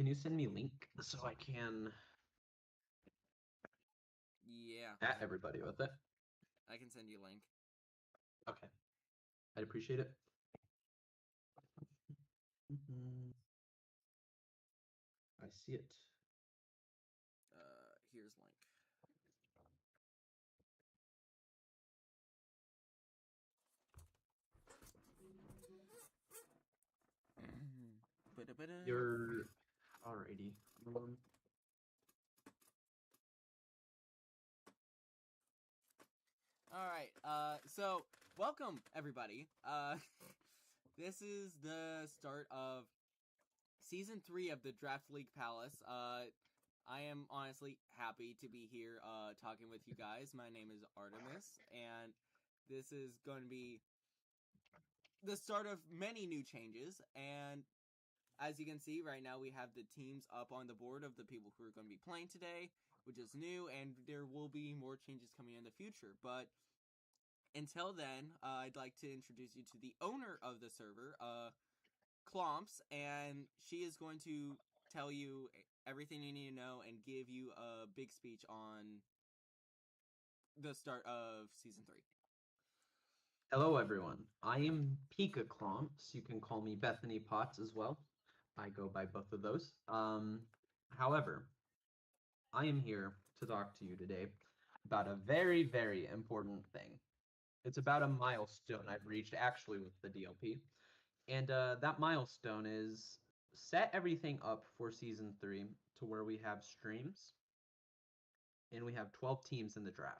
Can you send me link so I can Yeah, at everybody with it? I can send you a link. Okay, I'd appreciate it. I see it. Here's link. Ba-da-ba-da. You're alrighty. All right. So welcome everybody. This is the start of season 3 of the Draft League Palace. I am honestly happy to be here talking with you guys. My name is Artemis, and this is going to be the start of many new changes. And as you can see right now, we have the teams up on the board of the people who are going to be playing today, which is new, and there will be more changes coming in the future. But until then, I'd like to introduce you to the owner of the server, Clomps, and she is going to tell you everything you need to know and give you a big speech on the start of season 3. Hello, everyone. I am Pika Clomps. You can call me Bethany Potts as well. I go by both of those. However, I am here to talk to you today about a very, very important thing. It's about a milestone I've reached actually with the DLP. And that milestone is set everything up for season 3 to where we have streams and we have 12 teams in the draft.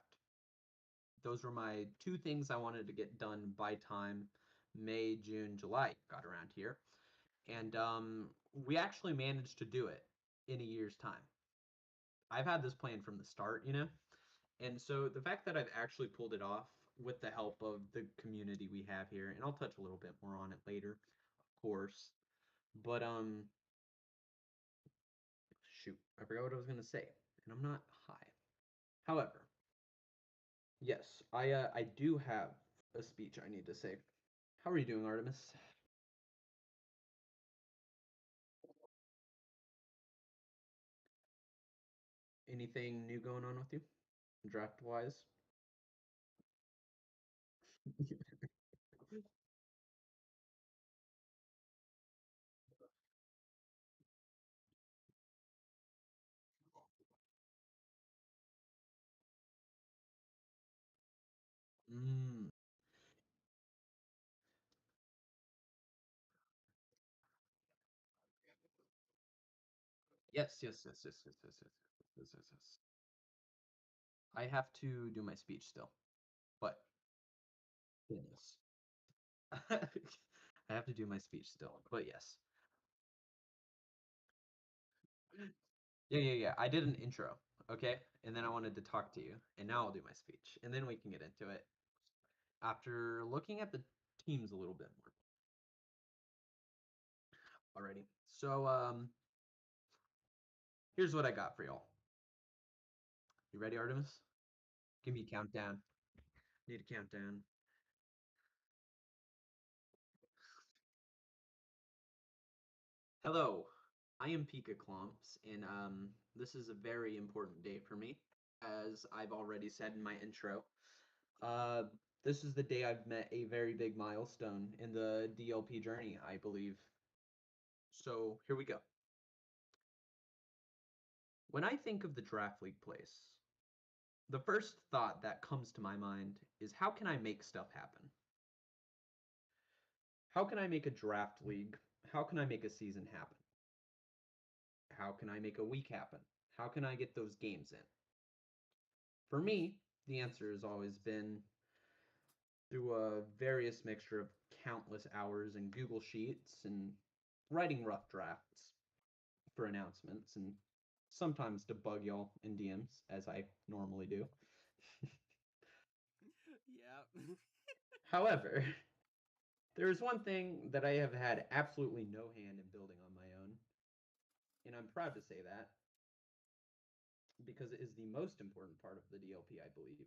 Those were my two things I wanted to get done by time May, June, July got around here. And we actually managed to do it in a year's time. I've had this plan from the start, you know? And so the fact that I've actually pulled it off with the help of the community we have here, and I'll touch a little bit more on it later, of course. But shoot, I forgot what I was gonna say, and I'm not high. However, yes, I do have a speech I need to say. How are you doing, Artemis? Anything new going on with you, draft wise? Mm. Yes, yes, yes, yes, yes, yes, yes, yes, yes, yes. I have to do my speech still, but goodness. I have to do my speech still, but yes. Yeah, yeah, yeah. I did an intro, okay? And then I wanted to talk to you, and now I'll do my speech, and then we can get into it after looking at the teams a little bit more. Alrighty. So, here's what I got for y'all. You ready, Artemis? Give me a countdown. Need a countdown. Hello, I am Pika Klomps, and this is a very important day for me, as I've already said in my intro. Uh, this is the day I've met a very big milestone in the DLP journey, I believe. So here we go. When I think of the Draft League place, the first thought that comes to my mind is how can I make stuff happen? How can I make a draft league? How can I make a season happen? How can I make a week happen? How can I get those games in? For me, the answer has always been through a various mixture of countless hours in Google Sheets and writing rough drafts for announcements and sometimes to bug y'all in DMs as I normally do. Yeah. However, there is one thing that I have had absolutely no hand in building on my own, and I'm proud to say that because it is the most important part of the DLP, I believe.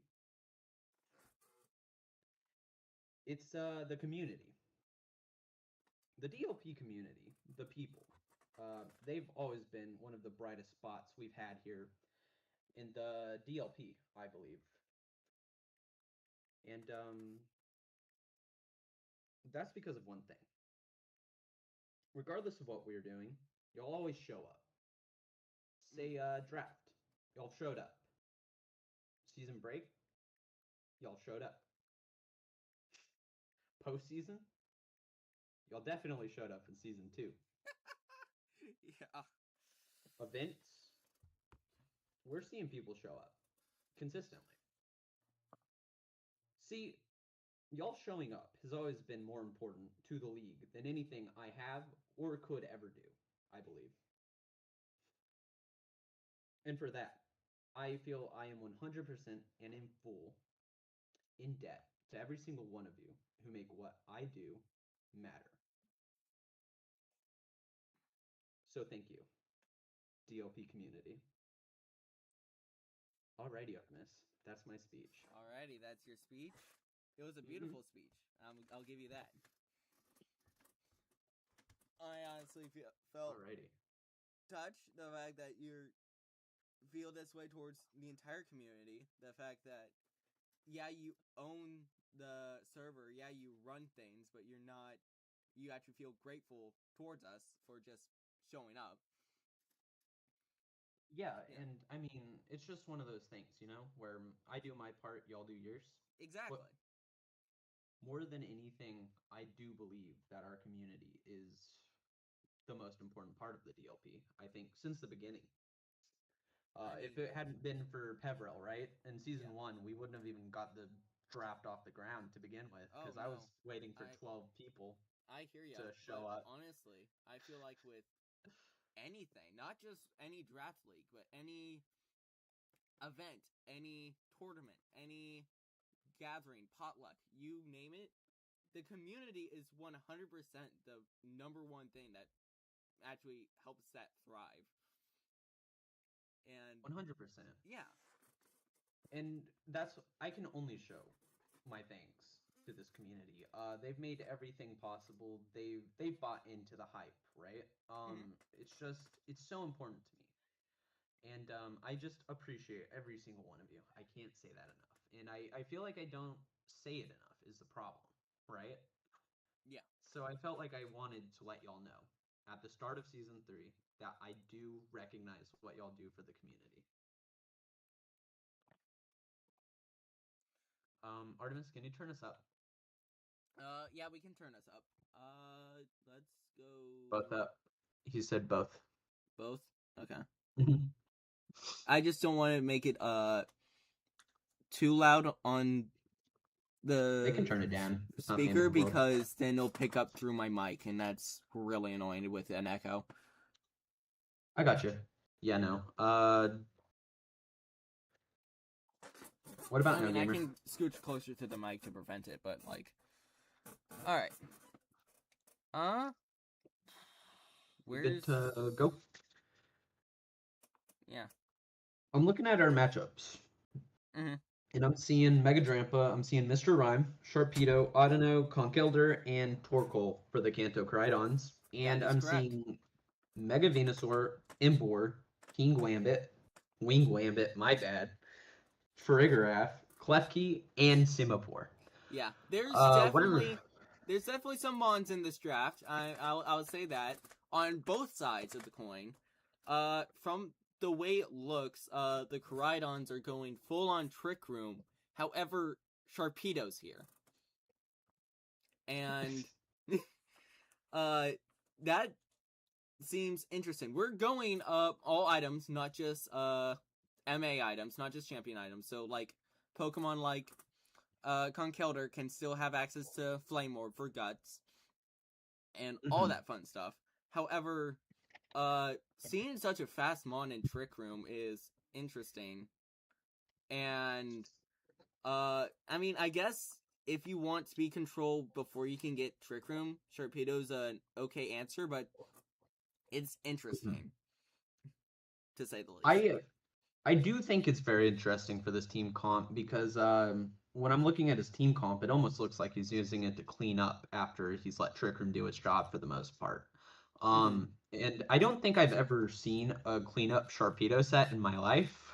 It's the community. The DLP community, the people. they've always been one of the brightest spots we've had here in the DLP, I believe. And that's because of one thing. Regardless of what we're doing, you'll always show up. Say draft, y'all showed up. Season break, y'all showed up. Postseason, y'all definitely showed up in season 2. Yeah. Events, we're seeing people show up consistently. See, y'all showing up has always been more important to the league than anything I have or could ever do, I believe. And for that, I feel I am 100% and in full in debt to every single one of you who make what I do matter. So thank you, DLP community. Alrighty, Optimus, that's my speech. Alrighty, that's your speech. It was a beautiful speech. I'll give you that. I honestly felt Alrighty. touched the fact that you feel this way towards the entire community. The fact that, yeah, you own the server, yeah, you run things, but you're not. You actually feel grateful towards us for just showing up. Yeah, and I mean, it's just one of those things, where I do my part, y'all do yours. Exactly. But more than anything, I do believe that our community is the most important part of the DLP, I think, since the beginning. If it hadn't been for Peverell, right, in season 1, we wouldn't have even got the draft off the ground to begin with, because I was waiting for 12 people I hear you, to show up. Honestly, I feel like with anything, not just any draft league, but any event, any tournament, any gathering, potluck, you name it, the community is 100% the number one thing that actually helps that thrive. And 100%. Yeah. And I can only show my thanks to this community. They've made everything possible. They've bought into the hype, right? It's so important to me. And I just appreciate every single one of you. I can't say that enough. And I feel like I don't say it enough is the problem, right? Yeah. So I felt like I wanted to let y'all know at the start of season 3 that I do recognize what y'all do for the community. Artemis, can you turn us up? Yeah, we can turn us up. Let's go. Both up. He said both. Both? Okay. I just don't want to make it too loud on They can the turn it down. speaker because then it'll pick up through my mic, and that's really annoying with an echo. I got you. Yeah, no. What about I gamer? can scooch closer to the mic to prevent it, but all right. Where's good to go? Yeah. I'm looking at our matchups. Mm-hmm. And I'm seeing Mega Drampa, I'm seeing Mr. Rhyme, Sharpedo, Audino, Conkeldurr, and Torkoal for the Kanto Koraidons. And I'm seeing Mega Venusaur, Emboar, King Wambit, Wing Wambit, my bad, Farigiraf, Klefki, and Simipour. Yeah, there's definitely some mons in this draft. I'll say that on both sides of the coin. From the way it looks, the Koraidons are going full on Trick Room. However, Sharpedo's here, and that seems interesting. We're going all items, not just MA items, not just champion items. So like Pokemon like Conkeldurr can still have access to Flame Orb for Guts and all that fun stuff. However, seeing such a fast mon in Trick Room is interesting. And I mean, I guess if you want Speed Control before you can get Trick Room, Sharpedo's an okay answer, but it's interesting to say the least. I do think it's very interesting for this team comp because when I'm looking at his team comp, it almost looks like he's using it to clean up after he's let Trick Room do its job for the most part. And I don't think I've ever seen a cleanup Sharpedo set in my life.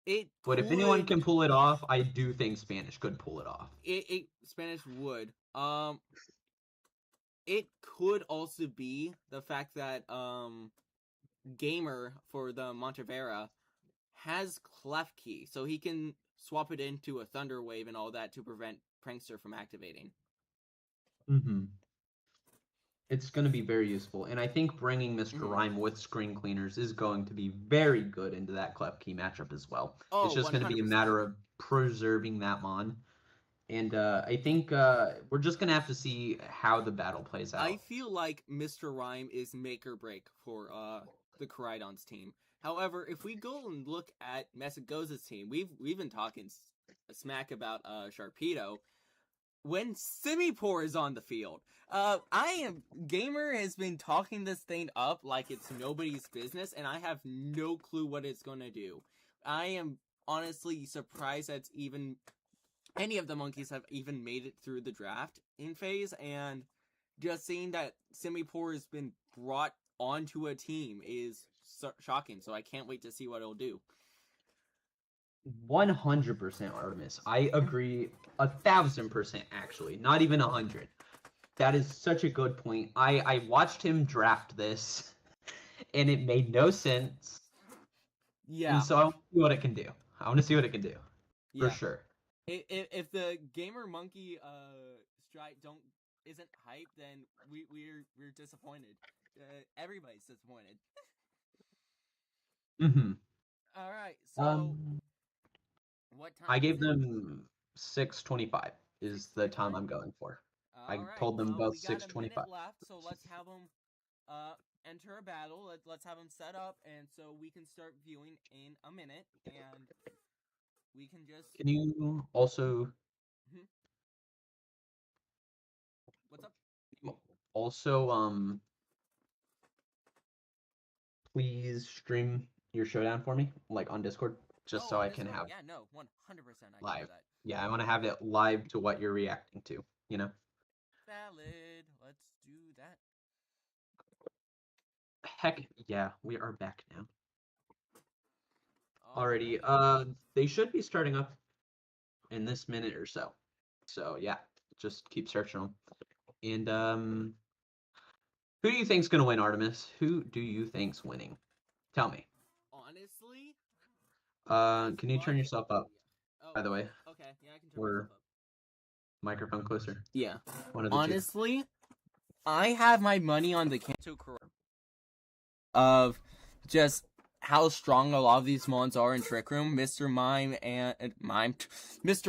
It But if anyone could can pull it off, I do think Spanish could pull it off. it Spanish would. It could also be the fact that Gamer for the Montevera has Clef Key, so he can swap it into a Thunder Wave and all that to prevent Prankster from activating. Mm-hmm. It's going to be very useful, and I think bringing Mr. Mhm. Rhyme with Screen Cleaners is going to be very good into that Clef Key matchup as well. It's Oh, just going to be a 100%. matter of preserving that Mon. And I think we're just going to have to see how the battle plays out. I feel like Mr. Rhyme is make or break for the Koraidon's team. However, if we go and look at Mesagoza's team, we've been talking smack about Sharpedo. When Simipour is on the field, Gamer has been talking this thing up like it's nobody's business, and I have no clue what it's gonna do. I am honestly surprised that even any of the monkeys have even made it through the draft in phase, and just seeing that Simipour has been brought onto a team is shocking. So I can't wait to see what it'll do. 100% Artemis. I agree 1,000% actually. Not even 100. That is such a good point. I watched him draft this, and it made no sense. Yeah. And so I want to see what it can do. I want to see what it can do. Yeah. For sure. If the Gamer Monkey strike isn't hype, then we're disappointed. Everybody's disappointed. Mm-hmm. All right. So what time? I gave them 6:25 is the time 6:25? I'm going for. All I right. told them Well, both we got a 6:25. minute left, so let's have them enter a battle. Let's have them set up, and so we can start viewing in a minute, and we can just. Can you also What's up? also please stream your showdown for me, like on Discord, just so On I can Discord? have Yeah, no, 100%. I can live. do that. Yeah, I want to have it live to what you're reacting to, you know? Valid. Let's do that. Heck yeah, we are back now. Alrighty. Already. They should be starting up in this minute or so. So yeah, just keep searching them. And who do you think's gonna win, Artemis? Who do you think's winning? Tell me. Honestly, Can you turn yourself up, by the way? Okay, yeah, I can turn Or myself up. microphone closer. Yeah. One of the Honestly, I have my money on the Kanto of just how strong a lot of these mons are in Trick Room. Mr.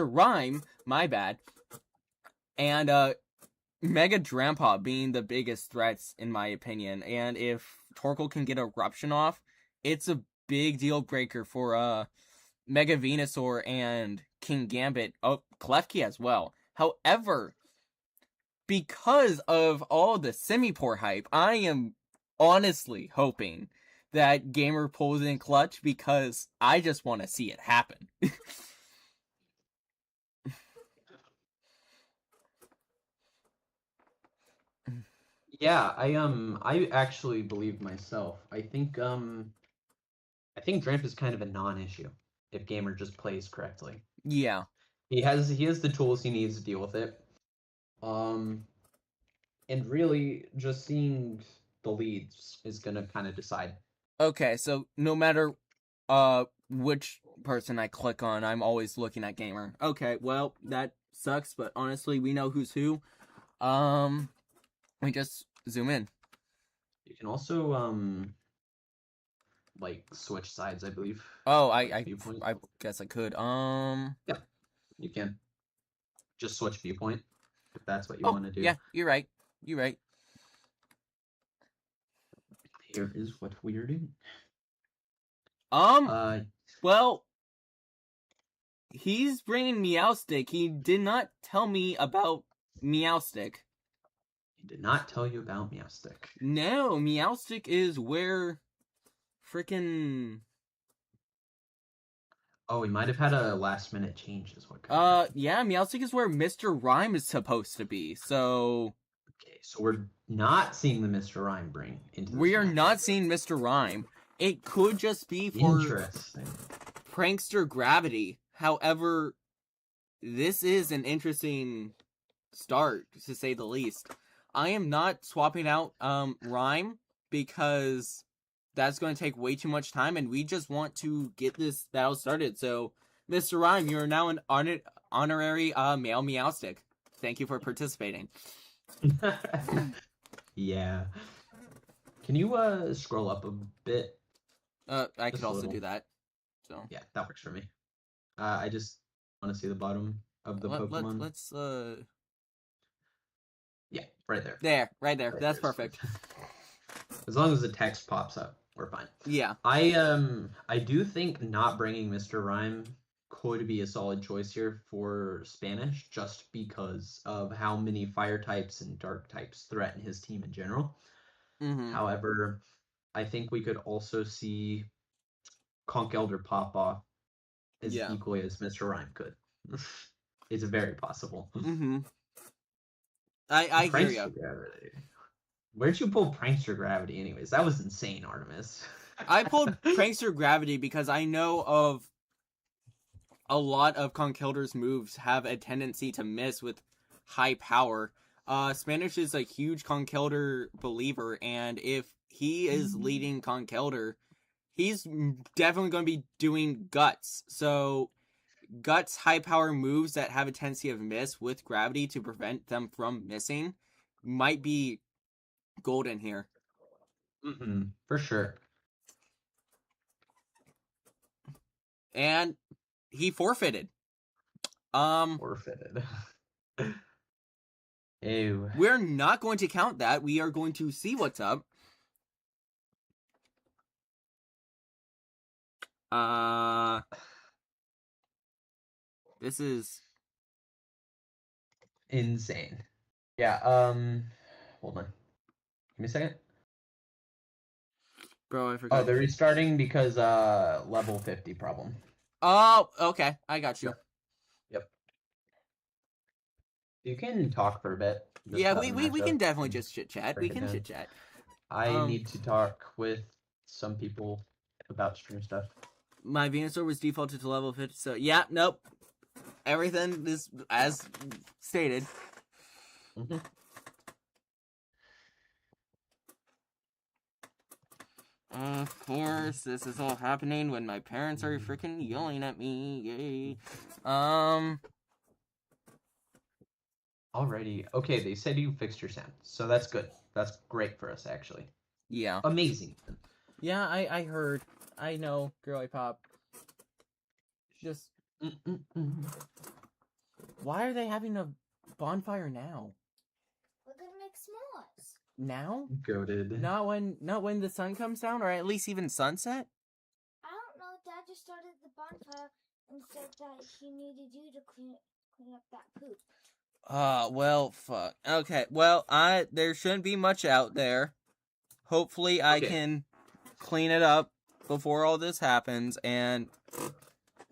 Rhyme, my bad, and Mega Drampa being the biggest threats in my opinion. And if Torkoal can get Eruption off, it's a big deal breaker for Mega Venusaur and King Gambit. Oh, Klefki as well. However, because of all the Simipour hype, I am honestly hoping that Gamer pulls in clutch because I just want to see it happen. Yeah, I actually believe myself. I think Dramp is kind of a non-issue if Gamer just plays correctly. Yeah. He has the tools he needs to deal with it. And really just seeing the leads is gonna kind of decide. Okay, so no matter which person I click on, I'm always looking at Gamer. Okay, well, that sucks, but honestly, we know who's who. We just zoom in. You can also like switch sides, I believe. Oh, like I guess I could. Yeah, you can just switch viewpoint if that's what you want to do. Yeah, you're right. You're right. Here is what we are doing. Well, he's bringing Meowstic. He did not tell me about Meowstic. He did not tell you about Meowstic. No, Meowstic is where freaking. Oh, he might have had a last minute change, is what. Yeah, Meowstic is where Mr. Rhyme is supposed to be. So. Okay, so we're not seeing the Mr. Rhyme bring into this We are match. not seeing Mr. Rhyme. It could just be for Interesting. Prankster Gravity. However, this is an interesting start, to say the least. I am not swapping out Rhyme because that's going to take way too much time, and we just want to get this battle started. So, Mr. Rhyme, you are now an honorary male Meowstick. Thank you for participating. Yeah. Can you scroll up a bit? I Just could a also little. do that. So Yeah, that works for me. I just want to see the bottom of the Pokemon. let's Yeah, right there. right there. Right That's there's- perfect. As long as the text pops up, we're fine. Yeah. I do think not bringing Mr. Rhyme could be a solid choice here for Spanish, just because of how many fire types and dark types threaten his team in general. Mm-hmm. However, I think we could also see Conch Elder pop off as Yeah. equally as Mr. Rhyme could. It's very possible. Mm-hmm. I hear Prankster you. Gravity. Where'd you pull Prankster Gravity, anyways? That was insane, Artemis. I pulled Prankster Gravity because I know of a lot of Conkeldur's moves have a tendency to miss with high power. Spanish is a huge Conkelder believer, and if he is leading Conkelder, he's definitely going to be doing Guts. So, Guts high power moves that have a tendency of miss with gravity to prevent them from missing might be golden here. Mm-hmm, for sure. And he forfeited. Forfeited. Ew. We're not going to count that. We are going to see what's up. This is Insane. Yeah, hold on. Give me a second. bro, I forgot. Oh, they're restarting because level 50 problem. Oh, okay. I got you. Yep. You can talk for a bit. Yeah, we can definitely just chit chat. We can chit chat. I need to talk with some people about stream stuff. My Venusaur was defaulted to level 50, so yeah, nope. Everything is as stated. Mm-hmm. Of course, this is all happening when my parents are freaking yelling at me. Yay. Alrighty. Okay, they said you fixed your sound, so that's good. That's great for us, actually. Yeah. Amazing. Yeah, I heard. I know, girly pop. Just why are they having a bonfire now? We're gonna make s'mores. Now? Goated. Not when the sun comes down, or at least even sunset? I don't know. Dad just started the bonfire and said that he needed you to clean up that poop. Well, fuck. Okay, well, there shouldn't be much out there. Hopefully I can clean it up before all this happens, and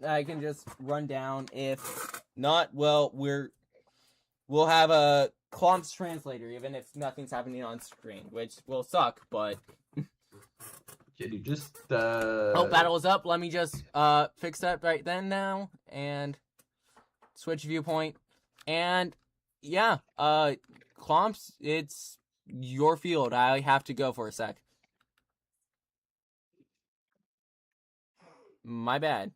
I can just run down. If not, well, we'll have a Clump's translator, even if nothing's happening on screen, which will suck, but... Can you just, Oh, battle is up. Let me just, fix that right then now, and switch viewpoint. And, yeah, Clumps, it's your field. I have to go for a sec. My bad.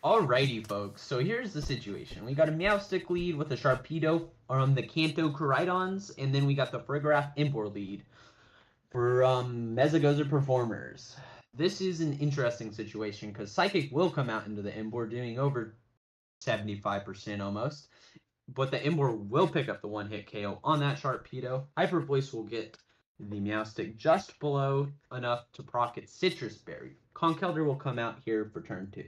Alrighty, folks. So here's the situation. We got a Meowstick lead with a Sharpedo on the Kanto Koraidons, and then we got the Frigoraph Impor lead for Mesagoza Performers. This is an interesting situation because Psychic will come out into the Impor doing over 75% almost, but the Impor will pick up the one-hit KO on that Sharpedo. Hyper Voice will get the Meowstick just below enough to proc its Citrus Berry. Conkeldurr will come out here for turn 2.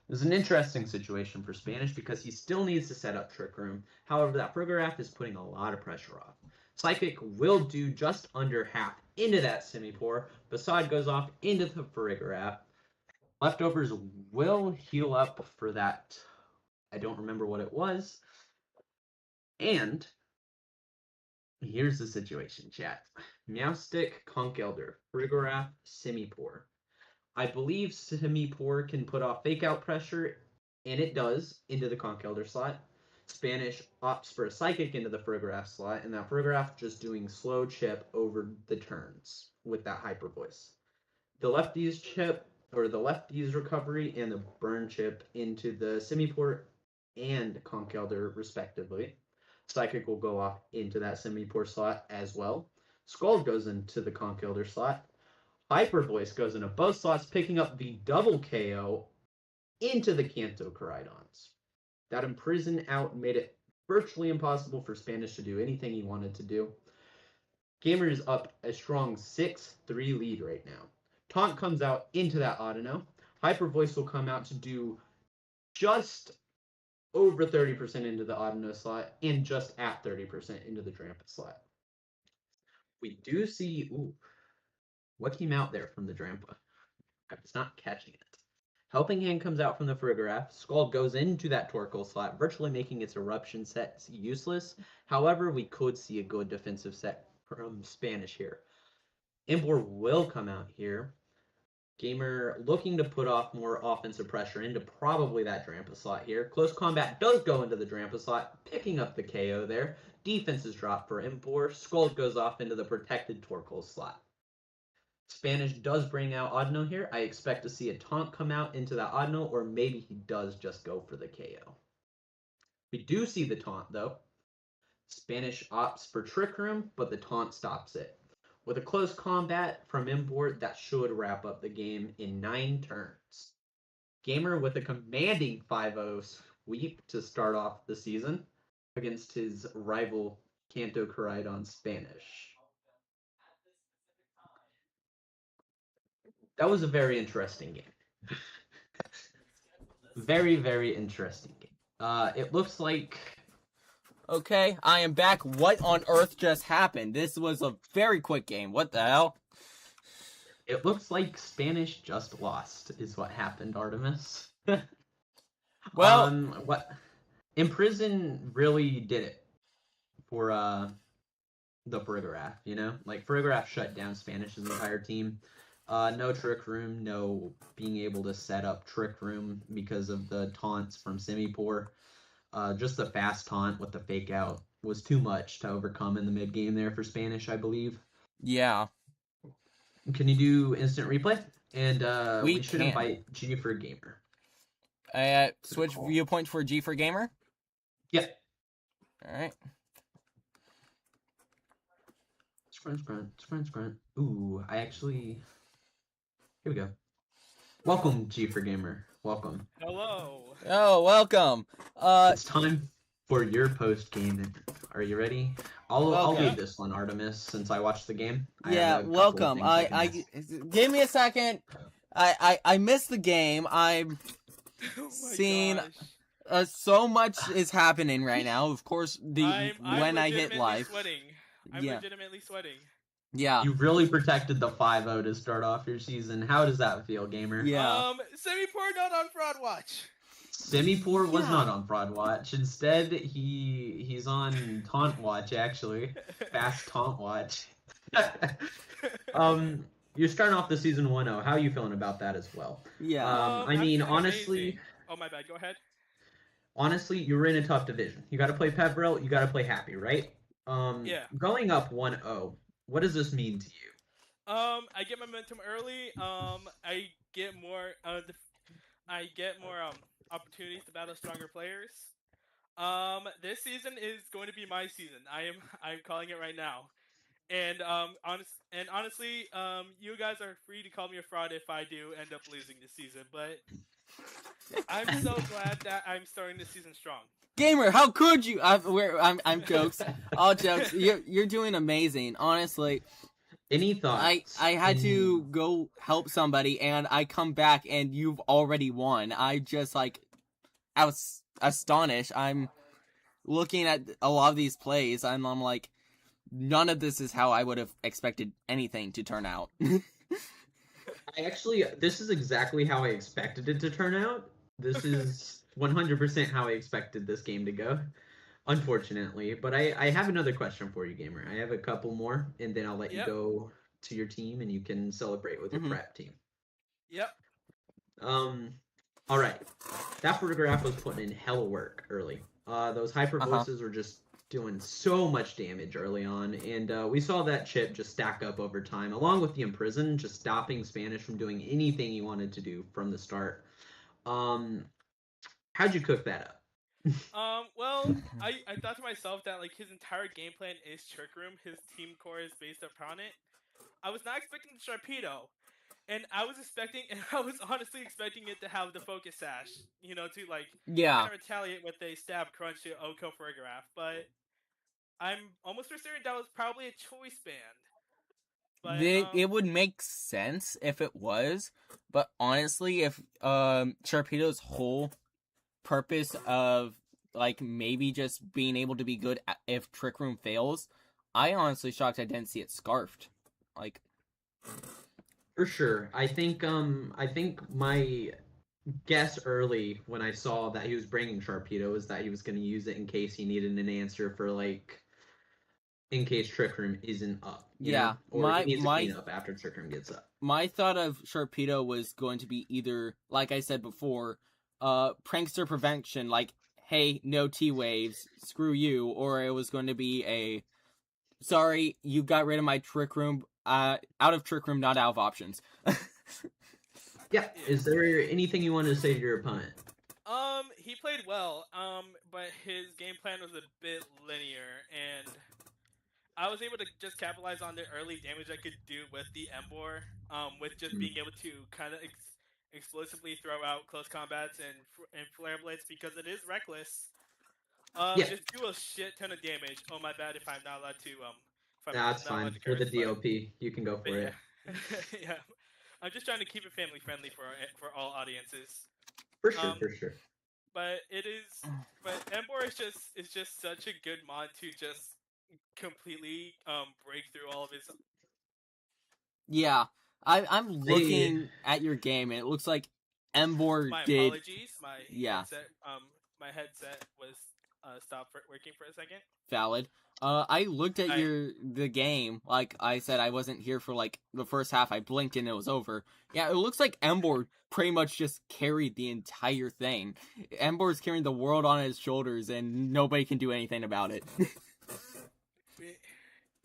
This is an interesting situation for Spanish because he still needs to set up Trick Room. However, that Frigoraph is putting a lot of pressure off. Psychic will do just under half into that Simipour. Facade goes off into the Frigoraph. Leftovers will heal up for that. I don't remember what it was. And Here's the situation, chat. Meowstick, Conch Elder, Frigoraph, Simipour. I believe Simipour can put off fake out pressure, and it does, into the Conch Elder slot. Spanish opts for a Psychic into the Frigoraph slot, and that Frigoraph just doing slow chip over the turns with that Hyper Voice. The lefties chip, or the lefties recovery, and the burn chip into the Simipour and Conch Elder, respectively. Psychic will go off into that Simipour slot as well. Scald goes into the Conch Elder slot. Hyper Voice goes into both slots, picking up the double KO into the Kanto Koraidons. That Imprison out made it virtually impossible for Spanish to do anything he wanted to do. Gamer is up a strong 6-3 lead right now. Taunt comes out into that Audino. Hyper Voice will come out to do just over 30% into the Audino slot and just at 30% into the Drampa slot. We do see, what came out there from the Drampa? I was not catching it. Helping Hand comes out from the Frigoraph. Scald goes into that Torkoal slot, virtually making its Eruption set useless. However, we could see a good defensive set from Spanish here. Emboar will come out here. Gamer looking to put off more offensive pressure into probably that Drampa slot here. Close Combat does go into the Drampa slot, picking up the KO there. Defense is dropped for Emboar. Scald goes off into the protected Torkoal slot. Spanish does bring out Audino here. I expect to see a taunt come out into that Audino, or maybe he does just go for the KO. We do see the taunt, though. Spanish opts for Trick Room, but the taunt stops it. With a close combat from Emboar, that should wrap up the game in 9 turns. Gamer with a commanding 5-0 sweep to start off the season against his rival Kanto Koraidon Spanish. That was a very interesting game. Very, very interesting game. It looks like... Okay, I am back. What on earth just happened? This was a very quick game. What the hell? It looks like Spanish just lost, is what happened, Artemis. Well... what Imprison really did it for the Frigoraph, you know? Like, Frigoraph shut down Spanish's entire team. No Trick Room, no being able to set up Trick Room because of the taunts from Simipour. Just the fast taunt with the fake out was too much to overcome in the mid game there for Spanish, I believe. Yeah. Can you do instant replay? And we should can. invite G for Gamer. Switch viewpoint for G for Gamer? Yeah. Alright. Scrun. Ooh, I actually... Here we go. Welcome, G for Gamer. Welcome. Hello. Oh, welcome. It's time for your post game. Are you ready? I'll lead this one, Artemis, since I watched the game. Yeah, welcome. Give me a second. I missed the game. I'm seeing so much is happening right now. Of course, when I hit live. I'm legitimately sweating. Yeah. You really protected the 5-0 to start off your season. How does that feel, Gamer? Yeah. Simipour not on Fraud Watch. Simipour was not on Fraud Watch. Instead, he's on Taunt Watch, actually. Fast Taunt Watch. You're starting off the season 1-0. How are you feeling about that as well? Yeah. I mean, honestly... Amazing. Oh, my bad. Go ahead. Honestly, you were in a tough division. You got to play Pepperell. You got to play Happy, right? Yeah. Going up 1-0, what does this mean to you? I get momentum early. I get more opportunities to battle stronger players. This season is going to be my season. I'm calling it right now. And honestly, you guys are free to call me a fraud if I do end up losing this season. But I'm so glad that I'm starting this season strong. Gamer, how could you? I'm jokes. All jokes. You're doing amazing. Honestly. Any thoughts? I had to go help somebody, and I come back, and you've already won. I was astonished. I'm looking at a lot of these plays, and I'm like, none of this is how I would have expected anything to turn out. This is exactly how I expected it to turn out. This is 100% how I expected this game to go. unfortunately. But I have another question for you, gamer. I have a couple more, and then I'll let you Yep. go to your team, and you can celebrate with your Mhm. prep team. Yep. All right. That photograph was putting in hella work early. Those hyper voices were just doing so much damage early on, and we saw that chip just stack up over time, along with the imprison, just stopping Spanish from doing anything he wanted to do from the start. Um, how'd you cook that up? Well, I thought to myself that like his entire game plan is Trick Room. His team core is based upon it. I was not expecting the Sharpedo, and I was expecting, and I was honestly expecting it to have the Focus Sash, to like Yeah, kind of retaliate with a stab crunch to Oko Choreograph. But I'm almost for certain that was probably a choice band. But it would make sense if it was, but honestly, if Sharpedo's whole purpose of like maybe just being able to be good if Trick Room fails, I honestly shocked I didn't see it scarfed. Like, For sure. I think my guess early when I saw that he was bringing Sharpedo was that he was going to use it in case he needed an answer for like in case Trick Room isn't up, yeah, or he needs to clean up after Trick Room gets up. my thought of Sharpedo was going to be either, like I said before, prankster prevention, like, hey, no T-Waves, screw you, or it was going to be a, sorry, you got rid of my Trick Room, out of Trick Room, not out of options. Yeah. Is there anything you wanted to say to your opponent? he played well. But his game plan was a bit linear, and I was able to just capitalize on the early damage I could do with the Embor, with just being able to kind of explosively throw out close combats and flare blades because it is reckless. Yeah, Just do a shit ton of damage. Oh my bad if I'm not allowed to if I'm that's not allowed fine. to With curse, the DOP, you can go but for it. yeah, yeah. I'm just trying to keep it family friendly for all audiences. For sure, Um, for sure. but it is, but Embor is just such a good mod to just completely break through all of his. Yeah, I'm I looking at your game, and it looks like Embor My did, apologies. yeah, My headset was stopped working for a second. valid. I looked at I the game. Like I said, I wasn't here for like the first half. I blinked and it was over. Yeah, it looks like Embor pretty much just carried the entire thing. Embor's carrying the world on his shoulders, and nobody can do anything about it.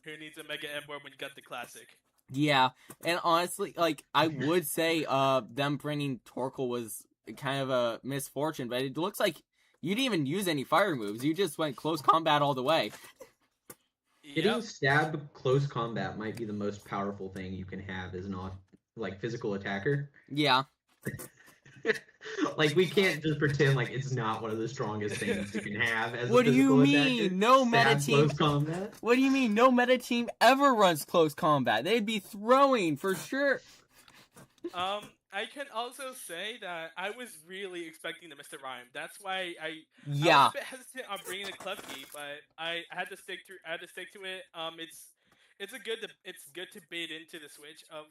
who needs a Mega Embor when you got the classic? Yeah, and honestly, like I would say, them bringing Torkoal was kind of a misfortune, but it looks like you didn't even use any fire moves. You just went close combat all the way. Hitting Yep. stab close combat might be the most powerful thing you can have as not like physical attacker. Yeah, Like we can't just pretend like it's not one of the strongest things you can have as what a do you physical attacker. mean? No meta Stab team. close combat. What do you mean? No meta team ever runs close combat. They'd be throwing for sure. I can also say that I was really expecting the Mr. Rhyme. That's why I was Yeah. a bit hesitant on bringing the Klefki, but I had to stick to it. It's good to bait into the switch of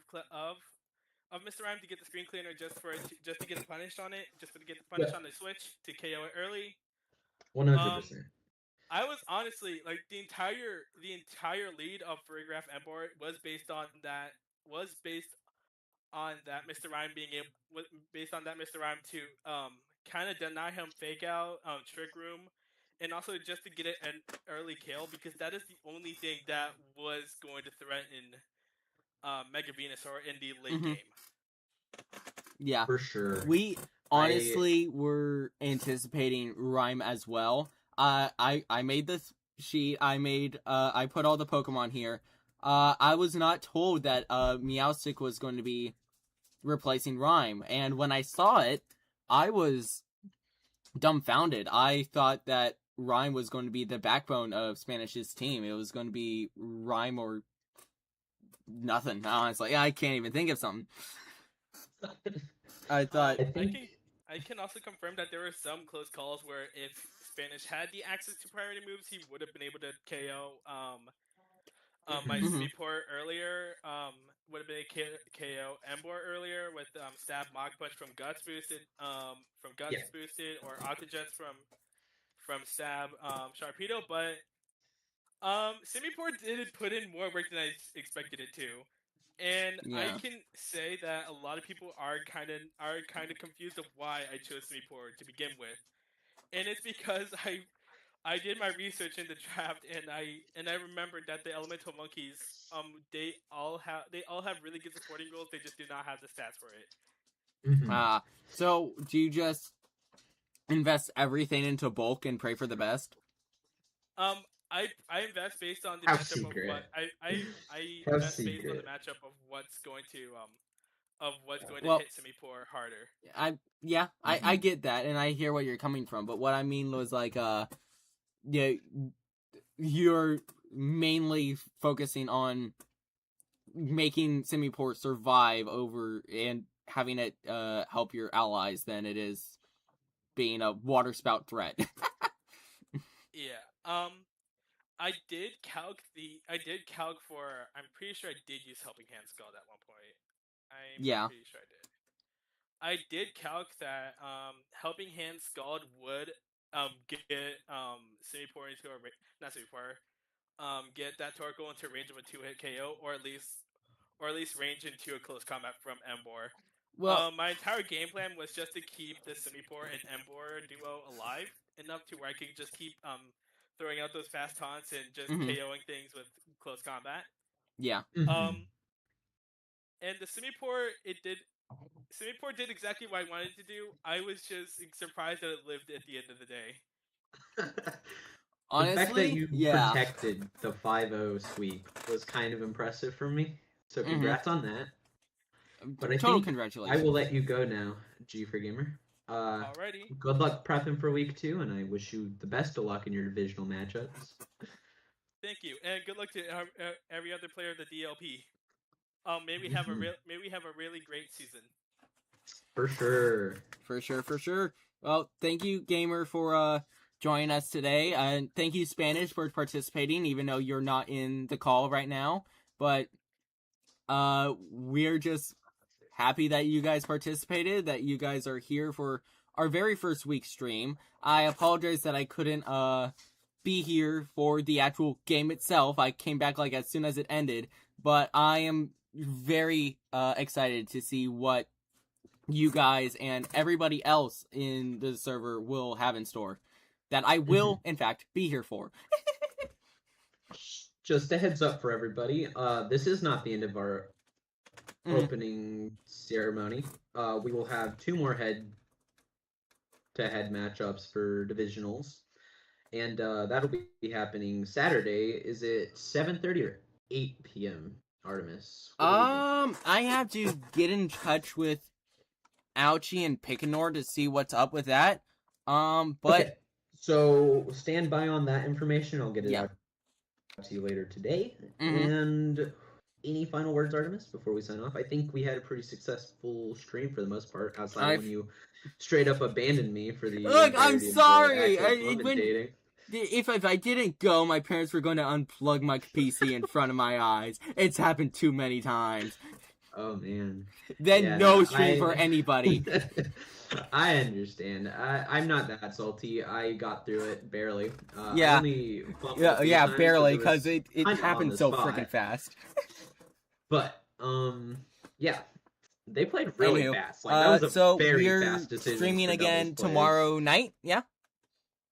Mr. Rhyme to get the screen cleaner just to get the punish on it, just to get the punish Yeah, on the switch to KO it early. 100%. I was honestly like the entire lead of Choreograph Embor was based on that Mr. Rhyme based on that Mr. Rhyme to kind of deny him fake out Trick Room, and also just to get it an early kill because that is the only thing that was going to threaten Mega Venusaur in the late game. Yeah. For sure. We honestly were anticipating Rhyme as well. I made this sheet. I put all the Pokemon here. I was not told that Meowstic was going to be replacing Rhyme, and when I saw it, I was dumbfounded. I thought that Rhyme was going to be the backbone of Spanish's team. It was going to be Rhyme or nothing. Honestly, I can't even think of something. I thought, I can also confirm that there were some close calls where if Spanish had the access to priority moves, he would have been able to KO my Mhm. Sweeport earlier. Would have been a KO Embor earlier with Stab Mach Punch from Guts boosted, or Octojets from Stab Sharpedo, but Simipore did put in more work than I expected it to. And I Yeah. can say that a lot of people are kind of confused of why I chose Simipore to begin with, and it's because I did my research in the draft, and I remembered that the elemental monkeys they all have really good supporting roles. They just do not have the stats for it. Mhm. So do you just invest everything into bulk and pray for the best? I invest based on the How matchup of what secret. I How invest based on the secret. matchup of what's going to Well, hit Simipore harder. I get that, and I hear where you're coming from. But what I mean was like, yeah, you're mainly focusing on making Semiport survive over and having it help your allies than it is being a water spout threat. Yeah. I did calc for. I'm pretty sure I did use Helping Hand Scald at one point. I'm Yeah. pretty sure I did. I did calc that Helping Hand Scald would get Simipore into a not Simipore get that Torkoal into range of a 2-hit KO, or at least range into a close combat from Embor. Well, My entire game plan was just to keep the Simipore and Embor duo alive enough to where I could just keep throwing out those fast taunts and just mhm, KOing things with close combat. yeah. Mhm. And the Simipore did exactly what I wanted to do. I was just surprised that it lived at the end of the day. The fact that Honestly, you yeah. protected the 5-0 sweep was kind of impressive for me. So Mhm. congrats on that. But I Total think I congratulations. will let you go now, G4Gamer. Alrighty. Good luck prepping for week 2, and I wish you the best of luck in your divisional matchups. Thank you, and good luck to every other player of the DLP. Maybe have a Mhm. really great season. For sure. For sure, for sure. Well, thank you, Gamer, for joining us today. And thank you, Spanish, for participating, even though you're not in the call right now. But we're just happy that you guys participated, that you guys are here for our very first week stream. I apologize that I couldn't be here for the actual game itself. I came back like as soon as it ended, but I am very excited to see what you guys and everybody else in the server will have in store that I will, in fact, be here for. Just a heads up for everybody. This is not the end of our opening ceremony. We will have 2 more head-to-head matchups for divisionals, and that'll be happening Saturday. Is it 7:30 or 8 p.m.? Artemis, what do we do? I have to get in touch with Ouchie and Picanor to see what's up with that. But Okay, so stand by on that information. I'll get it yeah. out to you later today. Mhm. And any final words, Artemis, before we sign off? I think we had a pretty successful stream for the most part, outside of when you straight up abandoned me for the Look, I'm entirety of the sorry. actual commentating. If I didn't go, my parents were going to unplug my PC in front of my eyes. It's happened too many times. Oh man. Then Yeah, no stream for anybody. I understand. I'm not that salty. I got through it barely. Yeah. I only bumped a Yeah, few yeah, times barely, it because was it kinda on happened the so spot. freaking fast. But yeah, they played really Anywho, fast. Like that was a so very we're fast decision streaming for doubles again players. tomorrow night, yeah?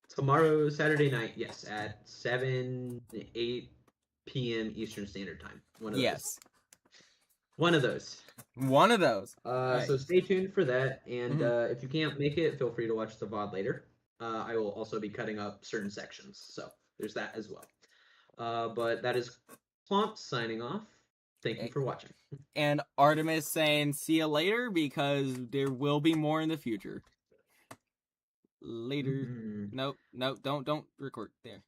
Tomorrow, Saturday night, yes, at 7-8 p.m. Eastern Standard Time. One of Yes. those. One of those. One of those. So stay tuned for that, and Mhm. if you can't make it, feel free to watch the VOD later. I will also be cutting up certain sections, so there's that as well. But that is Plump signing off. Thank you for watching. And Artemis saying see you later because there will be more in the future. Later. Mhm. No, don't record there.